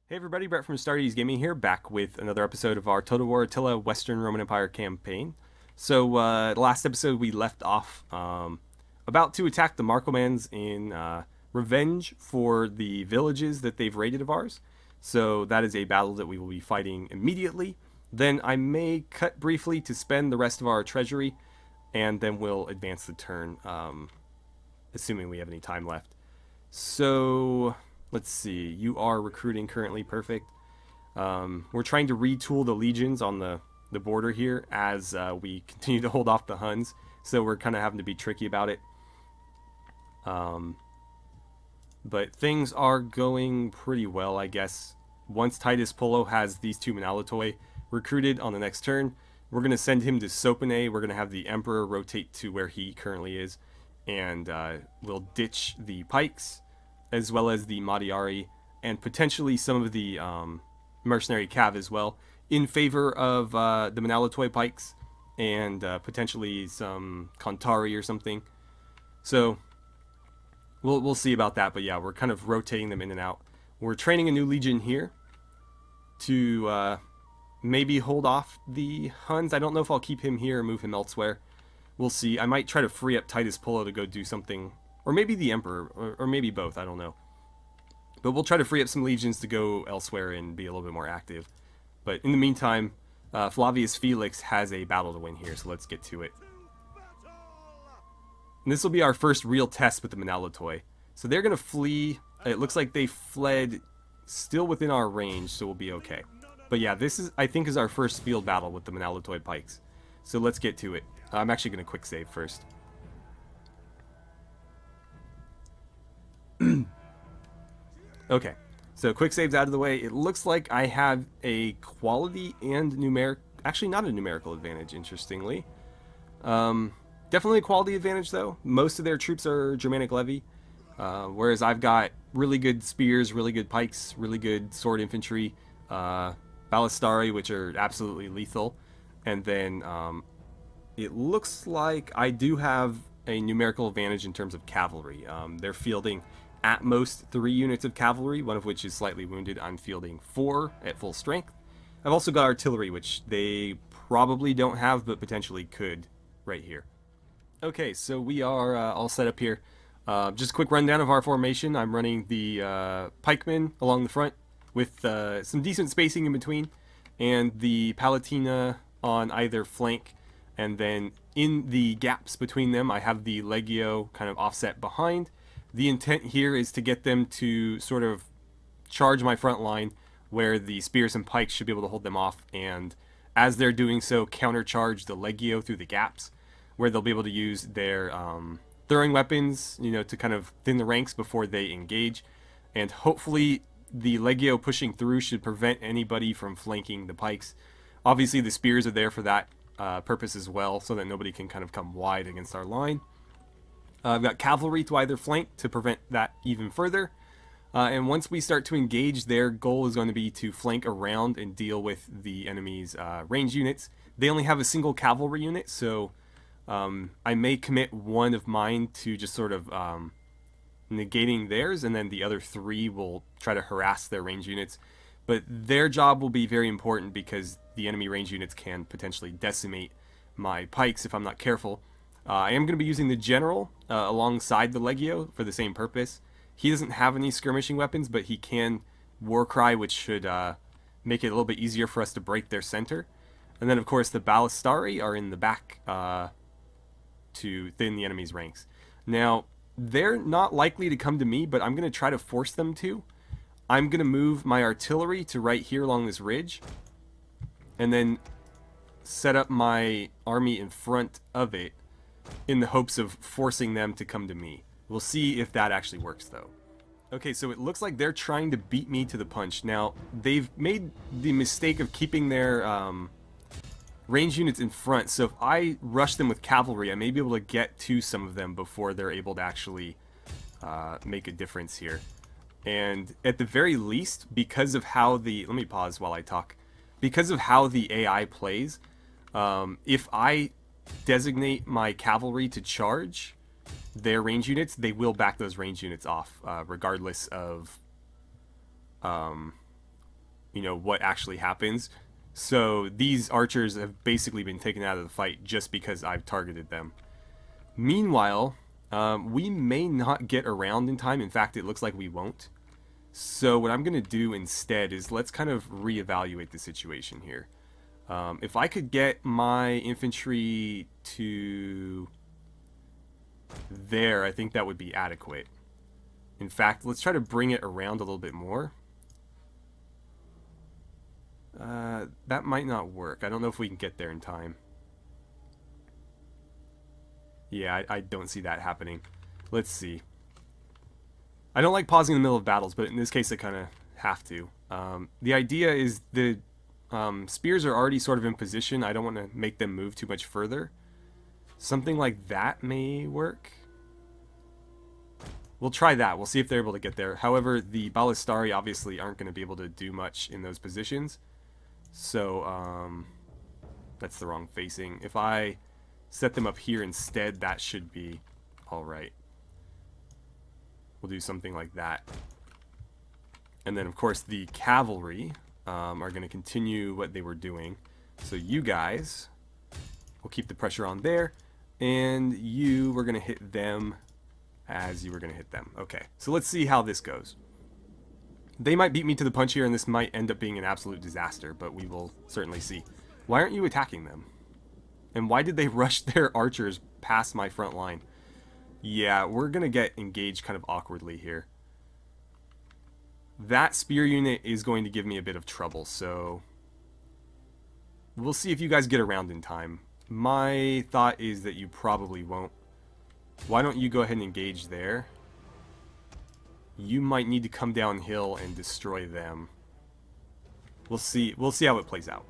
Hey everybody, Brett from AstartesGaming here, back with another episode of our Total War Attila Western Roman Empire campaign. So, last episode we left off about to attack the Markomans in revenge for the villages that they've raided of ours. So that is a battle that we will be fighting immediately. Then I may cut briefly to spend the rest of our treasury, and then we'll advance the turn, assuming we have any time left. So... let's see, you are recruiting currently, perfect. We're trying to retool the legions on the border here as we continue to hold off the Huns, so we're kind of having to be tricky about it. But things are going pretty well, I guess. Once Titus Pullo has these two Monalatoi recruited on the next turn, we're going to send him to Sopone. We're going to have the Emperor rotate to where he currently is, and we'll ditch the Pikes, as well as the Madiari, and potentially some of the mercenary cav as well, in favor of the Monalatoi Pikes, and potentially some Contari or something. So, we'll see about that, but yeah, we're kind of rotating them in and out. We're training a new legion here to maybe hold off the Huns. I don't know if I'll keep him here or move him elsewhere. We'll see. I might try to free up Titus Pullo to go do something. Or maybe the Emperor, or maybe both, I don't know. But we'll try to free up some legions to go elsewhere and be a little bit more active. But in the meantime, Flavius Felix has a battle to win here, so let's get to it. And this will be our first real test with the Monalatoi. So they're going to flee. It looks like they fled still within our range, so we'll be okay. But yeah, this is, I think, is our first field battle with the Monalatoi Pikes. So let's get to it. I'm actually going to quick save first. Okay, so quick save's out of the way. It looks like I have a quality and numeric, actually not a numerical advantage, interestingly. Definitely a quality advantage though. Most of their troops are Germanic levy, whereas I've got really good spears, really good pikes, really good sword infantry, ballistari, which are absolutely lethal, and then it looks like I do have a numerical advantage in terms of cavalry. They're fielding at most 3 units of cavalry, one of which is slightly wounded. I'm fielding 4 at full strength. I've also got artillery, which they probably don't have, but potentially could right here. Okay, so we are all set up here. Just a quick rundown of our formation. I'm running the pikemen along the front with some decent spacing in between, and the Palatina on either flank, and then in the gaps between them I have the Legio kind of offset behind. The intent here is to get them to sort of charge my front line where the spears and pikes should be able to hold them off, and as they're doing so, countercharge the Legio through the gaps where they'll be able to use their throwing weapons, you know, to kind of thin the ranks before they engage. And hopefully the Legio pushing through should prevent anybody from flanking the pikes. Obviously the spears are there for that purpose as well, so that nobody can kind of come wide against our line. I've got cavalry to either flank to prevent that even further. And once we start to engage, their goal is going to be to flank around and deal with the enemy's range units. They only have a single cavalry unit, so I may commit one of mine to just sort of negating theirs, and then the other 3 will try to harass their range units. But their job will be very important because the enemy range units can potentially decimate my pikes if I'm not careful. I am going to be using the General alongside the Legio for the same purpose. He doesn't have any skirmishing weapons, but he can Warcry, which should make it a little bit easier for us to break their center. And then, of course, the Ballistari are in the back to thin the enemy's ranks. Now, they're not likely to come to me, but I'm going to try to force them to. I'm going to move my artillery to right here along this ridge, and then set up my army in front of it, in the hopes of forcing them to come to me. We'll see if that actually works though. Okay, so it looks like they're trying to beat me to the punch. Now, they've made the mistake of keeping their range units in front, so if I rush them with cavalry, I may be able to get to some of them before they're able to actually make a difference here. And at the very least, because of how the... let me pause while I talk. Because of how the AI plays, if I designate my cavalry to charge their range units, they will back those range units off, regardless of you know, what actually happens. So these archers have basically been taken out of the fight just because I've targeted them. Meanwhile, we may not get around in time. In fact, it looks like we won't. So what I'm going to do instead is let's kind of reevaluate the situation here. If I could get my infantry to there, I think that would be adequate. In fact, let's try to bring it around a little bit more. That might not work. I don't know if we can get there in time. Yeah, I don't see that happening. Let's see. I don't like pausing in the middle of battles, but in this case I kind of have to. The idea is the spears are already sort of in position. I don't want to make them move too much further. Something like that may work. We'll try that. We'll see if they're able to get there. However, the Ballistari obviously aren't going to be able to do much in those positions. So, that's the wrong facing. If I set them up here instead, that should be alright. We'll do something like that. And then, of course, the cavalry are going to continue what they were doing. So you guys will keep the pressure on there. And you were going to hit them as you were going to hit them. Okay, so let's see how this goes. They might beat me to the punch here, and this might end up being an absolute disaster, but we will certainly see. Why aren't you attacking them? And why did they rush their archers past my front line? Yeah, we're going to get engaged kind of awkwardly here. That spear unit is going to give me a bit of trouble, so we'll see if you guys get around in time. My thought is that you probably won't. Why don't you go ahead and engage there? You might need to come downhill and destroy them. We'll see how it plays out.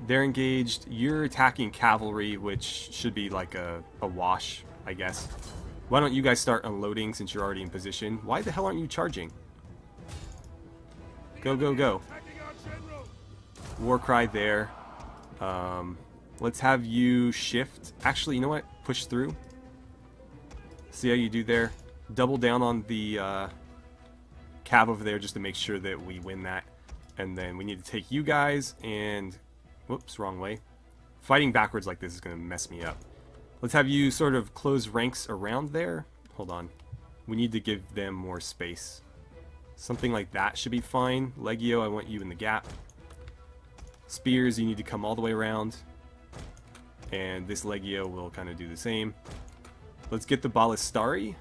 They're engaged. You're attacking cavalry, which should be like a wash, I guess. Why don't you guys start unloading since you're already in position? Why the hell aren't you charging? Go, go, go. War cry there. Let's have you shift. Actually, you know what? Push through. See how you do there? Double down on the cav over there just to make sure that we win that. And then we need to take you guys and... Whoops, wrong way. Fighting backwards like this is going to mess me up. Let's have you sort of close ranks around there. Hold on. We need to give them more space. Something like that should be fine. Legio, I want you in the gap. Spears, you need to come all the way around. And this Legio will kind of do the same. Let's get the Ballistari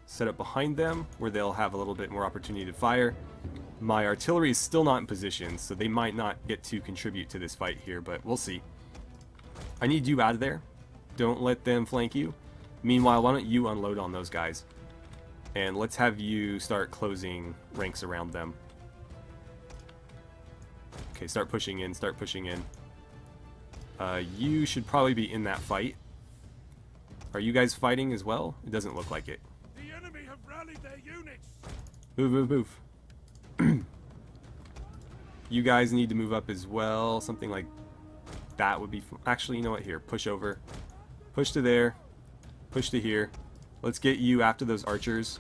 set up behind them, where they'll have a little bit more opportunity to fire. My artillery is still not in position, so they might not get to contribute to this fight here, but we'll see. I need you out of there. Don't let them flank you. Meanwhile, why don't you unload on those guys? And let's have you start closing ranks around them. Okay, start pushing in, start pushing in. You should probably be in that fight. Are you guys fighting as well? It doesn't look like it. The enemy have rallied their units. Move, move, move. You guys need to move up as well. Something like that would be... Actually, you know what? Here, push over. Push to there. Push to here. Let's get you after those archers.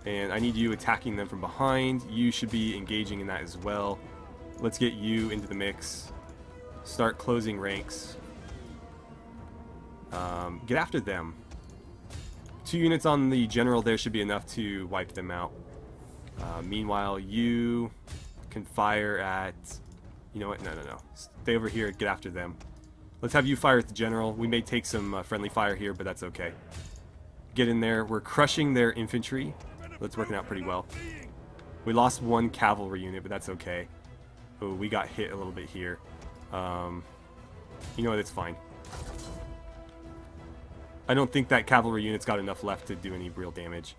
And I need you attacking them from behind. You should be engaging in that as well. Let's get you into the mix. Start closing ranks. Get after them. 2 units on the general there should be enough to wipe them out. Meanwhile, you can fire at... You know what? No, no, no. Stay over here. Get after them. Let's have you fire at the general. We may take some friendly fire here, but that's okay. Get in there. We're crushing their infantry. That's working out pretty well. We lost 1 cavalry unit, but that's okay. Oh, we got hit a little bit here. You know what? It's fine. I don't think that cavalry unit's got enough left to do any real damage.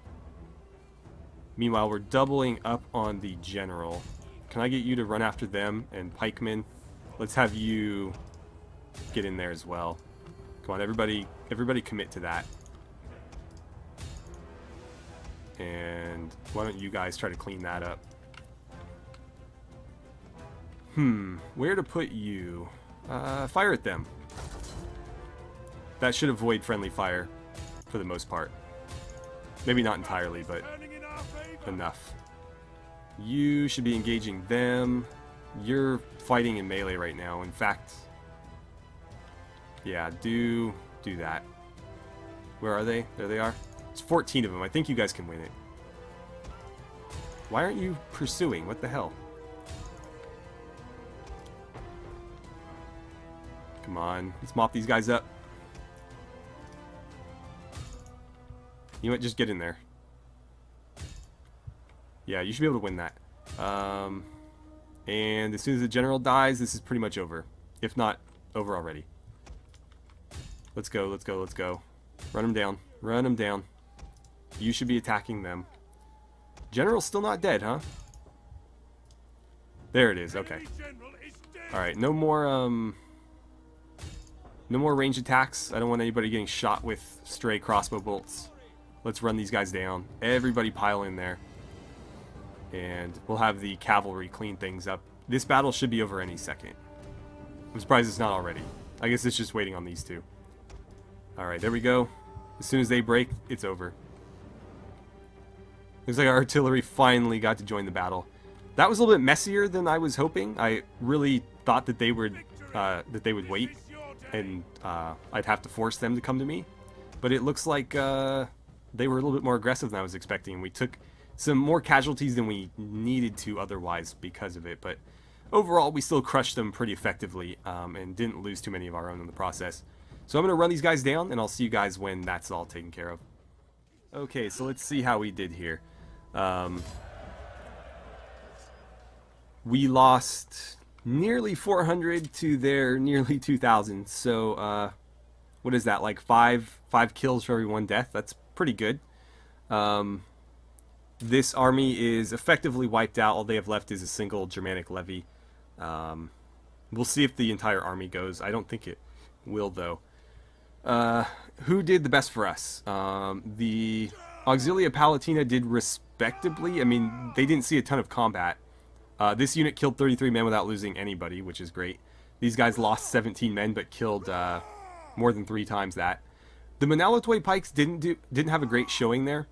Meanwhile, we're doubling up on the general. Can I get you to run after them and pikemen? Let's have you get in there as well. Come on, everybody commit to that. And why don't you guys try to clean that up? Where to put you? Fire at them. That should avoid friendly fire for the most part. Maybe not entirely, but enough. You should be engaging them. You're fighting in melee right now. In fact, yeah, do that. Where are they? There they are. It's 14 of them. I think you guys can win it. Why aren't you pursuing? What the hell? Come on. Let's mop these guys up. You know what? Just get in there. Yeah, you should be able to win that. And as soon as the general dies, this is pretty much over. If not, over already. Let's go, let's go, let's go. Run them down. Run them down. You should be attacking them. General's still not dead, huh? There it is, okay. Alright, no more range attacks. I don't want anybody getting shot with stray crossbow bolts. Let's run these guys down. Everybody pile in there. And we'll have the cavalry clean things up. This battle should be over any second. I'm surprised it's not already. I guess it's just waiting on these two. Alright, there we go. As soon as they break, it's over. Looks like our artillery finally got to join the battle. That was a little bit messier than I was hoping. I really thought that they would wait, and I'd have to force them to come to me. But it looks like they were a little bit more aggressive than I was expecting. We took some more casualties than we needed to otherwise because of it. But overall, we still crushed them pretty effectively and didn't lose too many of our own in the process. So I'm going to run these guys down, and I'll see you guys when that's all taken care of. Okay, so let's see how we did here. We lost nearly 400 to their nearly 2,000. So what is that, like five kills for every 1 death? That's pretty good. This army is effectively wiped out. All they have left is a single Germanic levy. We'll see if the entire army goes. I don't think it will, though. Who did the best for us? The Auxilia Palatina did respectably. I mean, they didn't see a ton of combat. This unit killed 33 men without losing anybody, which is great. These guys lost 17 men, but killed more than 3 times that. The Manalatoy Pikes didn't have a great showing there,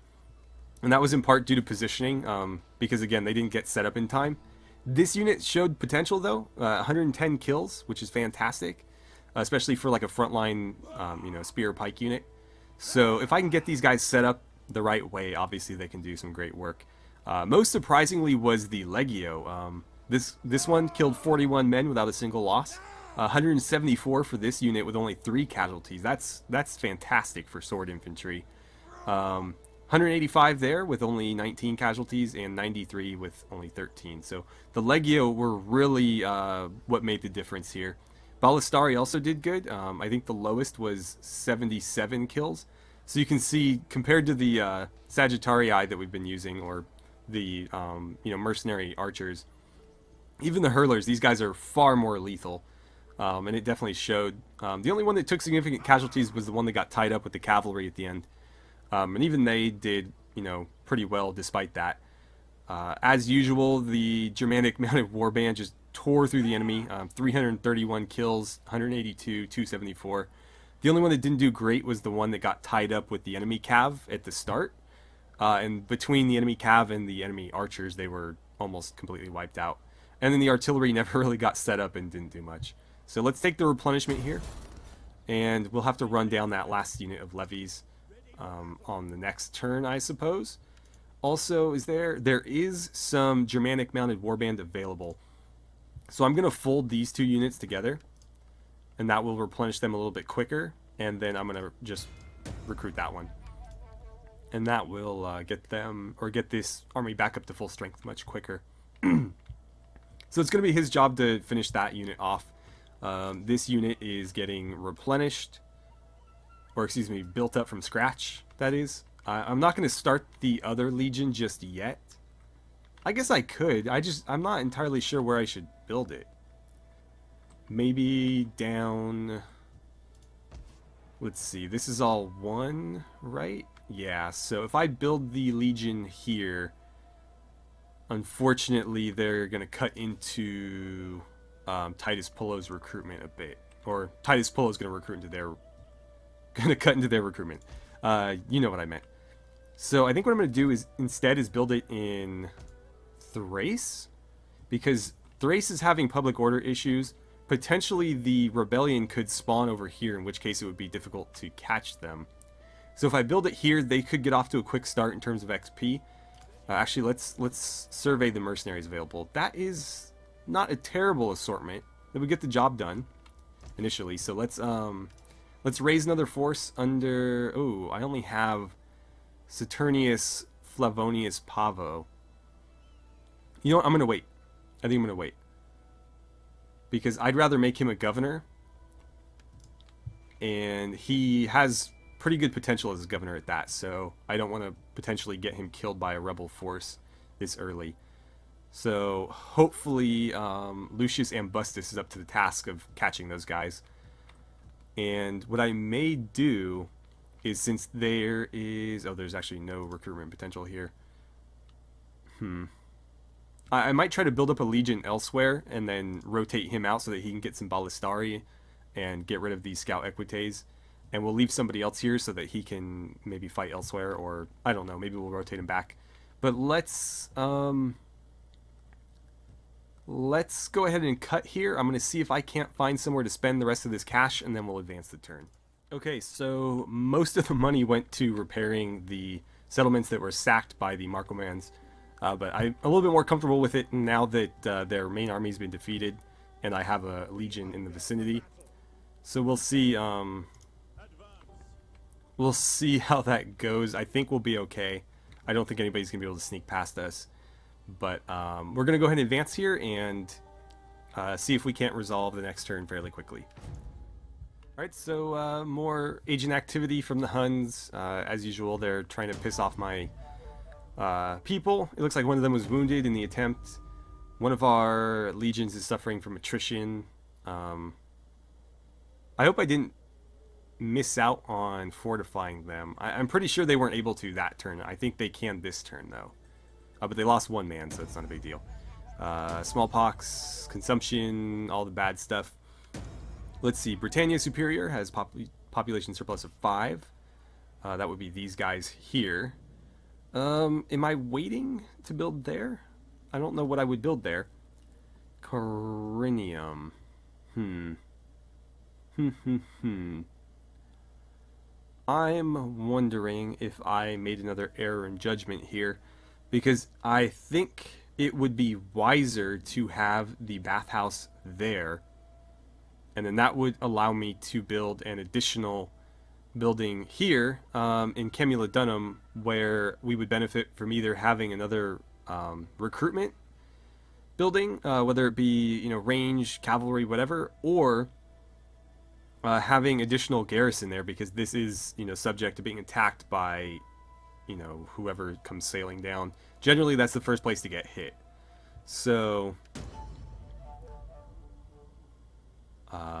and that was in part due to positioning, because again, they didn't get set up in time. This unit showed potential though, 110 kills, which is fantastic, especially for like a frontline, spear pike unit. So if I can get these guys set up the right way, obviously they can do some great work. Most surprisingly was the Legio. This one killed 41 men without a single loss. 174 for this unit with only 3 casualties. That's fantastic for sword infantry. 185 there with only 19 casualties, and 93 with only 13. So the Legio were really what made the difference here. Ballistari also did good. I think the lowest was 77 kills. So you can see, compared to the Sagittarii that we've been using, or the mercenary archers, even the hurlers, these guys are far more lethal. And it definitely showed. The only one that took significant casualties was the one that got tied up with the cavalry at the end. And even they did, pretty well despite that. As usual, the Germanic mounted warband just tore through the enemy. 331 kills, 182, 274. The only one that didn't do great was the one that got tied up with the enemy cav at the start. And between the enemy cav and the enemy archers, they were almost completely wiped out. And then the artillery never really got set up and didn't do much. So let's take the replenishment here, and we'll have to run down that last unit of levies on the next turn, I suppose. Also, there is some Germanic mounted warband available. So I'm going to fold these 2 units together, and that will replenish them a little bit quicker, and then I'm going to just recruit that one. And that will get this army back up to full strength much quicker. So it's going to be his job to finish that unit off. This unit is getting replenished, or excuse me, built up from scratch, that is. I'm not going to start the other legion just yet. I guess I could. I'm not entirely sure where I should build it. Maybe down... Let's see, this is all 1, right? Yeah, so if I build the legion here, unfortunately they're going to cut into Titus Pullo's recruitment a bit. Or Titus Pullo's going to recruit into their... cut into their recruitment. You know what I meant. So I think what I'm going to do is instead build it in Thrace, because Thrace is having public order issues. Potentially the rebellion could spawn over here, in which case it would be difficult to catch them. So if I build it here, they could get off to a quick start in terms of XP. Actually, let's survey the mercenaries available. That is not a terrible assortment. That would get the job done initially. So let's raise another force under. Oh, I only have Saturnius Flavonius Pavo. You know what? I'm gonna wait. I think I'm gonna wait because I'd rather make him a governor, and he has pretty good potential as a governor at that, so I don't want to potentially get him killed by a rebel force this early. So hopefully Lucius Ambustus is up to the task of catching those guys. And what I may do is, since there is... Oh, there's actually no recruitment potential here. I might try to build up a legion elsewhere and then rotate him out so that he can get some Ballistari and get rid of these Scout Equites. And we'll leave somebody else here so that he can maybe fight elsewhere, or I don't know, maybe we'll rotate him back. But let's go ahead and cut here. I'm going to see if I can't find somewhere to spend the rest of this cash, and then we'll advance the turn. Okay, so most of the money went to repairing the settlements that were sacked by the Markomans. But I'm a little bit more comfortable with it now that their main army's been defeated, and I have a legion in the vicinity. So we'll see... We'll see how that goes. I think we'll be okay. I don't think anybody's going to be able to sneak past us. But we're going to go ahead and advance here and see if we can't resolve the next turn fairly quickly. Alright, so more agent activity from the Huns. As usual, they're trying to piss off my people. It looks like one of them was wounded in the attempt. One of our legions is suffering from attrition. I hope I didn't miss out on fortifying them. I'm pretty sure they weren't able to that turn. I think they can this turn though. But they lost one man, so it's not a big deal. Smallpox, consumption, all the bad stuff. Let's see. Britannia Superior has population surplus of 5. That would be these guys here. Am I waiting to build there? I don't know what I would build there. Corinium. I'm wondering if I made another error in judgment here, because I think it would be wiser to have the bathhouse there, and then that would allow me to build an additional building here in Cemulodunum, where we would benefit from either having another recruitment building, whether it be range, cavalry, whatever, or having additional garrison there, because this is subject to being attacked by whoever comes sailing down. Generally that's the first place to get hit. So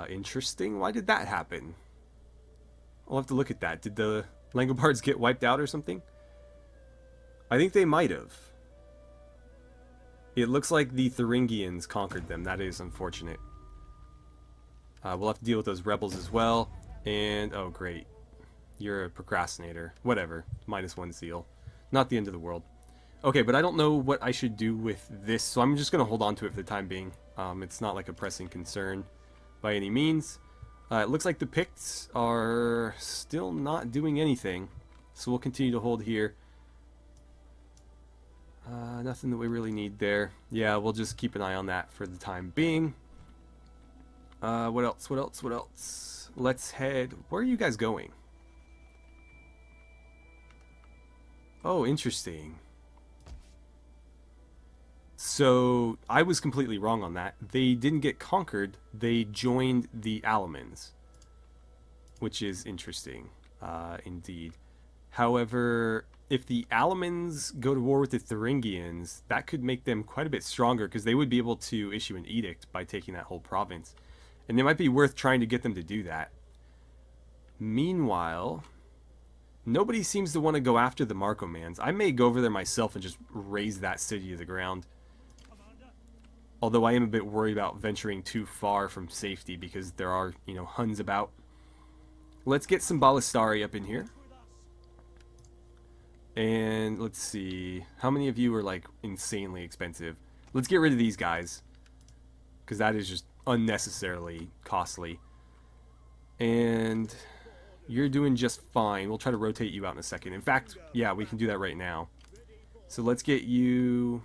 interesting. Why did that happen? I'll have to look at that. Did the Langobards get wiped out or something? I think they might have. It looks like the Thuringians conquered them. That is unfortunate. We'll have to deal with those rebels as well. And, oh great. You're a procrastinator. Whatever. -1 zeal. Not the end of the world. Okay, but I don't know what I should do with this, so I'm just going to hold on to it for the time being. It's not like a pressing concern by any means. It looks like the Picts are still not doing anything, so we'll continue to hold here. Nothing that we really need there. Yeah, we'll just keep an eye on that for the time being. What else? What else? What else? Let's head... Where are you guys going? Oh, interesting. So, I was completely wrong on that. They didn't get conquered, they joined the Alamans. Which is interesting, indeed. However, if the Alamans go to war with the Thuringians, that could make them quite a bit stronger, because they would be able to issue an edict by taking that whole province. And it might be worth trying to get them to do that. Meanwhile, nobody seems to want to go after the Markomans. I may go over there myself and just raze that city to the ground. Although I am a bit worried about venturing too far from safety, because there are, Huns about. Let's get some Ballistari up in here. And let's see, how many of you are like insanely expensive? Let's get rid of these guys, because that is just unnecessarily costly. And you're doing just fine. We'll try to rotate you out in a second. In fact, yeah, we can do that right now. So let's get you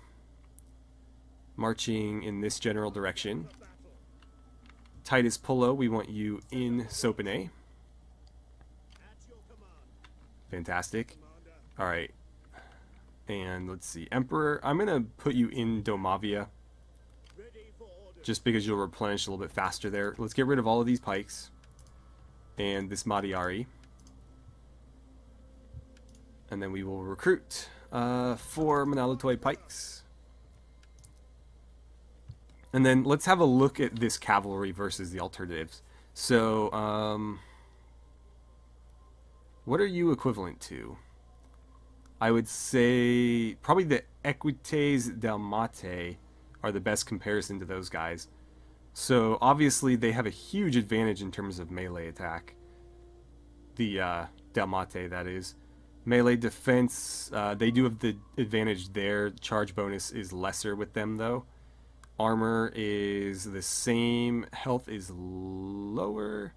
marching in this general direction. Titus Pullo, we want you in Sopene. Fantastic. Alright. And let's see. Emperor, I'm going to put you in Domavia. Just because you'll replenish a little bit faster there. Let's get rid of all of these pikes. And this Madiari. And then we will recruit 4 Monolithoid pikes. And then let's have a look at this cavalry versus the alternatives. So, what are you equivalent to? I would say probably the Equites Dalmate are the best comparison to those guys. So obviously they have a huge advantage in terms of melee attack. The Dalmate, that is. Melee defense, they do have the advantage there. Charge bonus is lesser with them though. Armor is the same. Health is lower.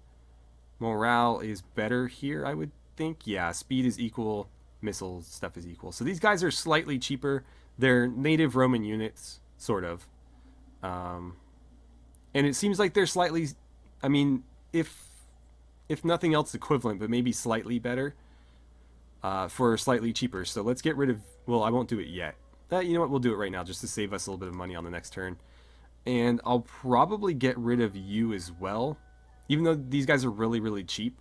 Morale is better here, I would think. Yeah, speed is equal. Missile stuff is equal. So these guys are slightly cheaper. They're native Roman units, sort of. And it seems like they're slightly, I mean, if nothing else equivalent, but maybe slightly better for slightly cheaper. So let's get rid of, well, I won't do it yet. You know what, we'll do it right now just to save us a little bit of money on the next turn. And I'll probably get rid of you as well, even though these guys are really, really cheap.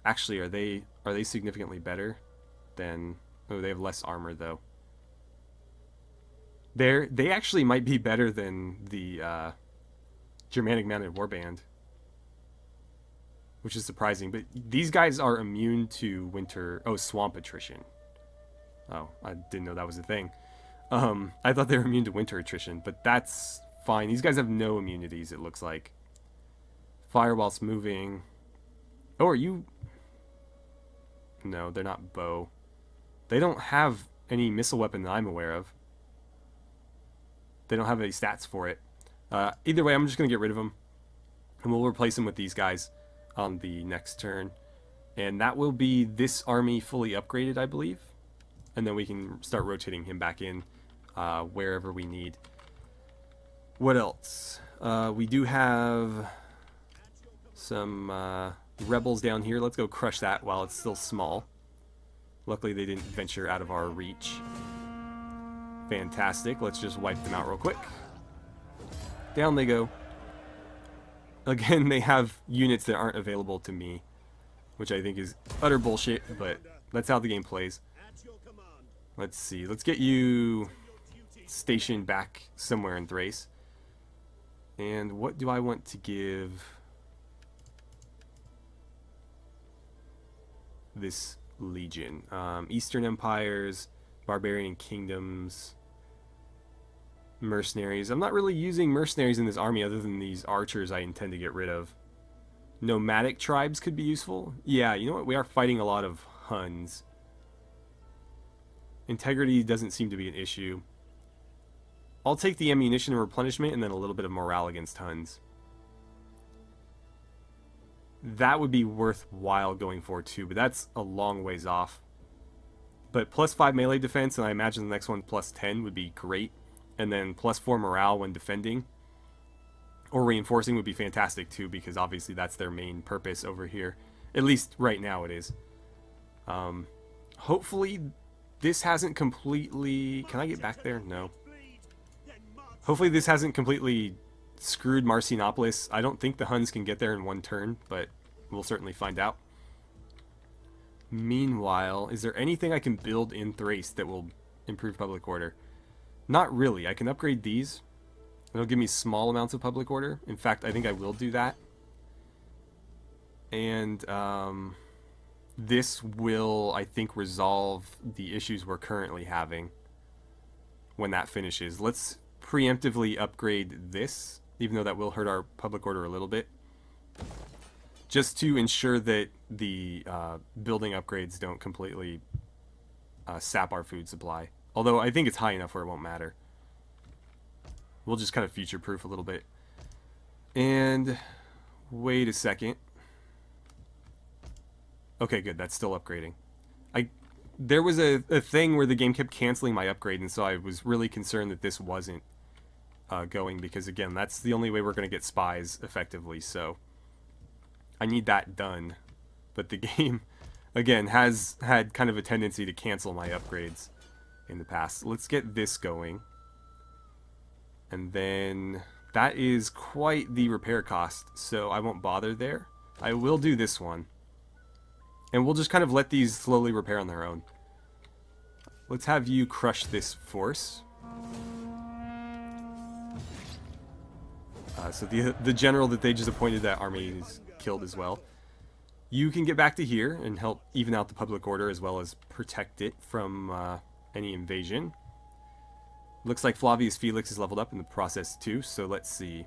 Actually, are they significantly better than... Oh, they have less armor, though. They actually might be better than the Germanic Mounted Warband, which is surprising. But these guys are immune to winter... Oh, swamp attrition. Oh, I didn't know that was a thing. I thought they were immune to winter attrition, but that's fine. These guys have no immunities, it looks like. Fire whilst moving. Oh, are you... No, they're not bow. They don't have any missile weapon that I'm aware of. They don't have any stats for it. Either way, I'm just going to get rid of them. And we'll replace them with these guys on the next turn. And that will be this army fully upgraded, I believe. And then we can start rotating him back in wherever we need. What else? We do have some rebels down here. Let's go crush that while it's still small. Luckily they didn't venture out of our reach. Fantastic. Let's just wipe them out real quick. Down they go. Again, they have units that aren't available to me, which I think is utter bullshit, but that's how the game plays. Let's see. Let's get you stationed back somewhere in Thrace. And what do I want to give this legion? Eastern Empires, Barbarian Kingdoms, mercenaries. I'm not really using mercenaries in this army other than these archers I intend to get rid of. Nomadic tribes could be useful. Yeah, you know what? We are fighting a lot of Huns. Integrity doesn't seem to be an issue. I'll take the ammunition and replenishment and then a little bit of morale against Huns. That would be worthwhile going for too, but that's a long ways off. But +5 melee defense, and I imagine the next one +10 would be great. And then +4 morale when defending. Or reinforcing would be fantastic too, because obviously that's their main purpose over here. At least right now it is. Hopefully this hasn't completely... Can I get back there? No. Hopefully this hasn't completely screwed Marcinopolis. I don't think the Huns can get there in one turn, but we'll certainly find out. Meanwhile, is there anything I can build in Thrace that will improve public order? Not really. I can upgrade these. It'll give me small amounts of public order. In fact, I think I will do that. And this will, I think, resolve the issues we're currently having when that finishes. Let's preemptively upgrade this, even though that will hurt our public order a little bit. just to ensure that the building upgrades don't completely sap our food supply. Although I think it's high enough where it won't matter. We'll just kind of future-proof a little bit. And wait a second. Okay, good. That's still upgrading. There was a thing where the game kept canceling my upgrade, and so I was really concerned that this wasn't going, because again, that's the only way we're going to get spies effectively, so I need that done. But the game, again, has had kind of a tendency to cancel my upgrades in the past. Let's get this going. And then that is quite the repair cost, so I won't bother there. I will do this one. And we'll just kind of let these slowly repair on their own. Let's have you crush this force. So the general that they just appointed, that army is killed as well. You can get back to here and help even out the public order as well as protect it from any invasion. Looks like Flavius Felix is leveled up in the process too, so let's see.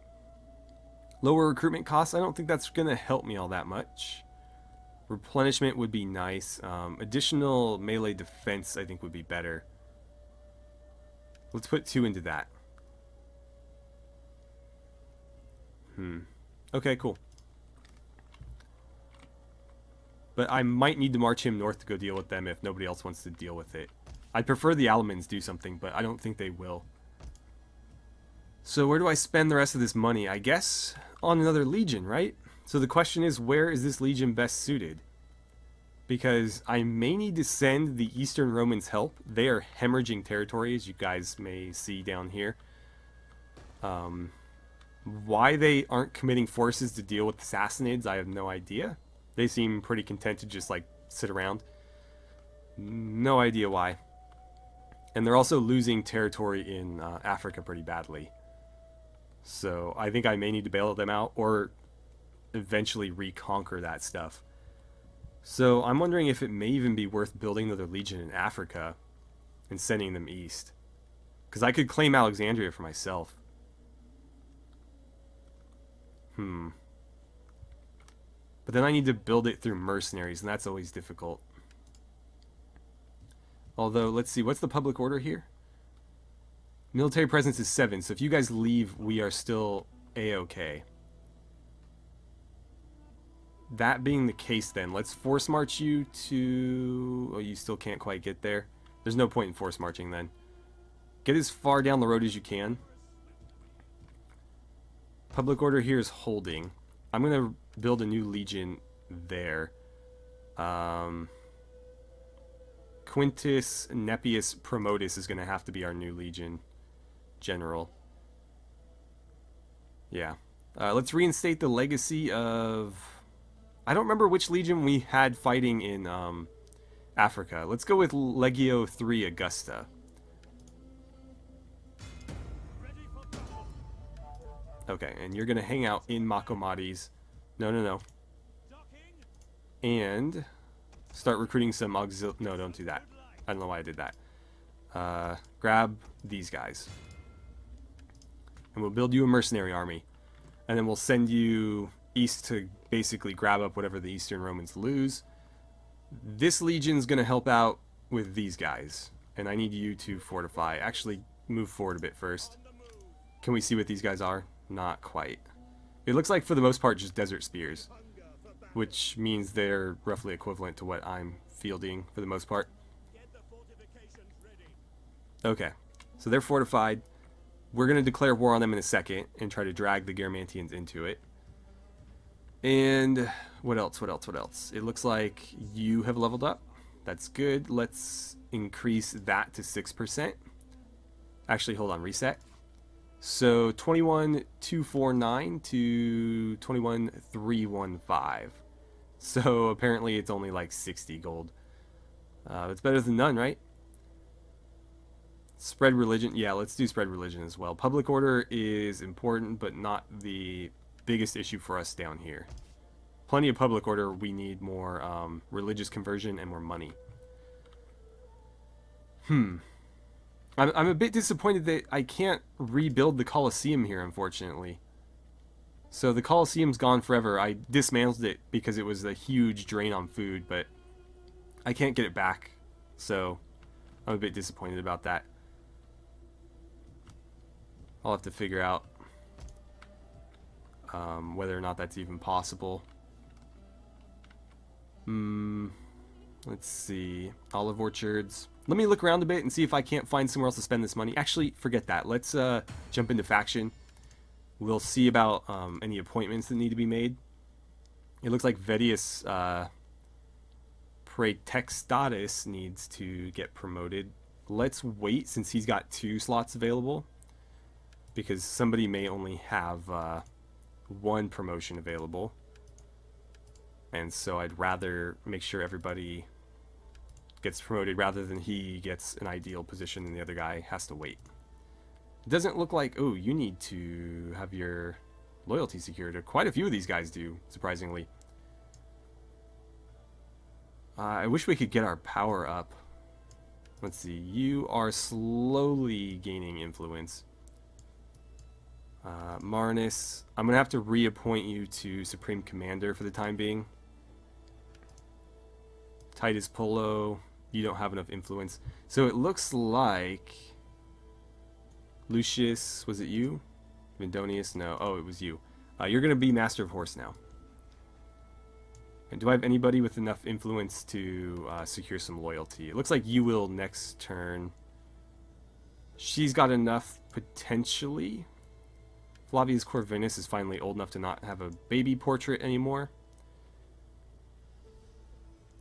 Lower recruitment costs, I don't think that's going to help me all that much. Replenishment would be nice. Additional melee defense, I think, would be better. Let's put 2 into that. Okay, cool. But I might need to march him north to go deal with them if nobody else wants to deal with it. I'd prefer the Alamans do something, but I don't think they will. So where do I spend the rest of this money? I guess on another legion, right? So the question is, where is this legion best suited? Because I may need to send the Eastern Romans help. They are hemorrhaging territory, as you guys may see down here. Why they aren't committing forces to deal with the Sassanids, I have no idea. They seem pretty content to just, like, sit around. No idea why. And they're also losing territory in Africa pretty badly. So I think I may need to bail them out or eventually reconquer that stuff. So I'm wondering if it may even be worth building another legion in Africa and sending them east. Because I could claim Alexandria for myself. But then I need to build it through mercenaries, and that's always difficult. Although, let's see, what's the public order here? Military presence is 7, so if you guys leave, we are still A-okay. That being the case, then, let's force march you to... Oh, you still can't quite get there. There's no point in force marching, then. Get as far down the road as you can. Public order here is holding. I'm going to build a new legion there. Quintus Nepius Promotus is going to have to be our new legion general. Yeah. Let's reinstate the legacy of... I don't remember which legion we had fighting in Africa. Let's go with Legio 3 Augusta. Okay, and you're going to hang out in Makomadi's. No. And start recruiting some auxiliary... No, don't do that. I don't know why I did that. Grab these guys. And we'll build you a mercenary army. And then we'll send you east to basically grab up whatever the Eastern Romans lose. This legion's going to help out with these guys. And I need you to fortify. Actually, move forward a bit first. Can we see what these guys are? Not quite. It looks like, for the most part, just desert spears. Which means they're roughly equivalent to what I'm fielding, for the most part. Okay. So they're fortified. We're going to declare war on them in a second and try to drag the Garamantians into it. And what else? It looks like you have leveled up. That's good. Let's increase that to 6%. Actually, hold on. Reset. So 21,249 to 21,315. So apparently it's only like 60 gold. It's better than none, right? Spread religion. Yeah, let's do spread religion as well. Public order is important, but not the biggest issue for us down here. Plenty of public order. We need more religious conversion and more money. I'm a bit disappointed that I can't rebuild the Colosseum here, unfortunately. So the Colosseum's gone forever. I dismantled it because it was a huge drain on food, but I can't get it back. So I'm a bit disappointed about that. I'll have to figure out whether or not that's even possible. Let's see. Olive orchards. Let me look around a bit and see if I can't find somewhere else to spend this money. Actually, forget that. Let's jump into faction. We'll see about any appointments that need to be made. It looks like Vedius Praetextatus needs to get promoted. Let's wait since he's got 2 slots available, because somebody may only have 1 promotion available. And so I'd rather make sure everybody gets promoted rather than he gets an ideal position and the other guy has to wait. It doesn't look like, oh, you need to have your loyalty secured. Quite a few of these guys do, surprisingly. I wish we could get our power up. Let's see, you are slowly gaining influence. Marnus, I'm going to have to reappoint you to Supreme Commander for the time being. Titus Polo, you don't have enough influence. So it looks like... Lucius, was it you? Vindonius? No. Oh, it was you. You're going to be Master of Horse now. And do I have anybody with enough influence to secure some loyalty? It looks like you will next turn. She's got enough, potentially. Flavius Corvinus is finally old enough to not have a baby portrait anymore.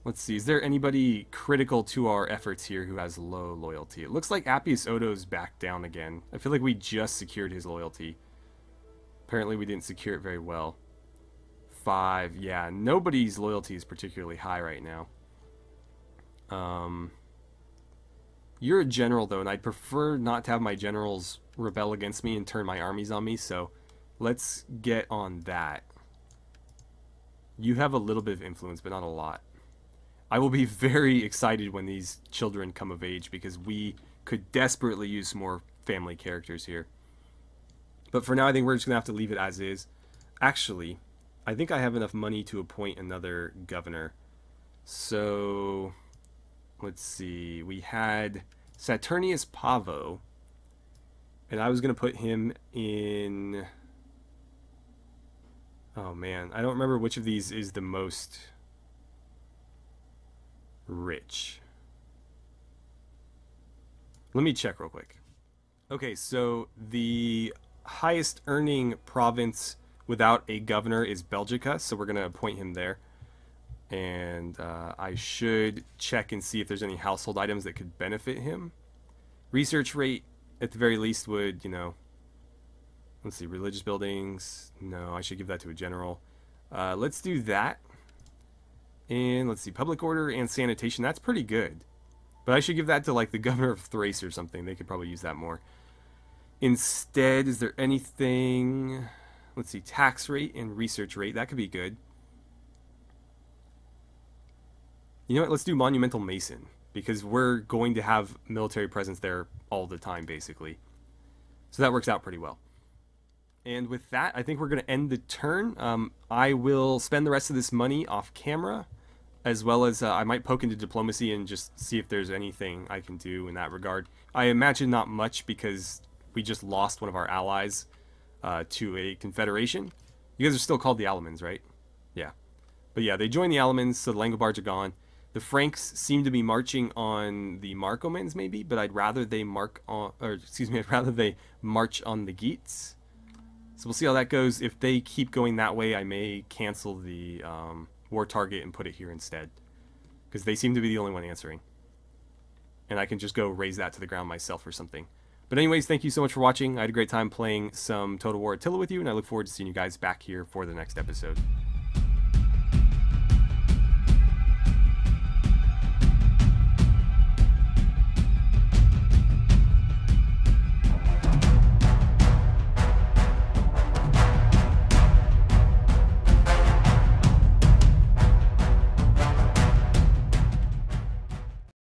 Let's see, is there anybody critical to our efforts here who has low loyalty? It looks like Appius Odo's back down again. I feel like we just secured his loyalty. Apparently we didn't secure it very well. 5, yeah, nobody's loyalty is particularly high right now. You're a general though, and I'd prefer not to have my generals rebel against me and turn my armies on me, so let's get on that. You have a little bit of influence, but not a lot. I will be very excited when these children come of age, because we could desperately use some more family characters here. But for now, I think we're just going to have to leave it as is. Actually, I think I have enough money to appoint another governor. So, let's see. We had Saturnius Pavo, and I was going to put him in... Oh man, I don't remember which of these is the most... rich. Let me check real quick. Okay, so the highest earning province without a governor is Belgica, so we're going to appoint him there. And I should check and see if there's any household items that could benefit him. Research rate, at the very least, would, you know... Let's see, religious buildings. No, I should give that to a general. Let's do that. And let's see, public order and sanitation, that's pretty good. But I should give that to like the governor of Thrace or something. They could probably use that more. Instead, is there anything... Let's see, tax rate and research rate, that could be good. You know what, let's do Monumental Mason, because we're going to have military presence there all the time, basically. So that works out pretty well. And with that, I think we're going to end the turn. I will spend the rest of this money off camera, as well as I might poke into diplomacy and just see if there's anything I can do in that regard. I imagine not much, because we just lost one of our allies to a confederation. You guys are still called the Alamans, right? Yeah. But yeah, they joined the Alamans, so the Langobards are gone. The Franks seem to be marching on the Markomans, maybe, but I'd rather they march on the Geats. So we'll see how that goes. If they keep going that way, I may cancel the war target and put it here instead, because they seem to be the only one answering. And I can just go raise that to the ground myself or something. But anyways, thank you so much for watching. I had a great time playing some Total War Attila with you, and I look forward to seeing you guys back here for the next episode.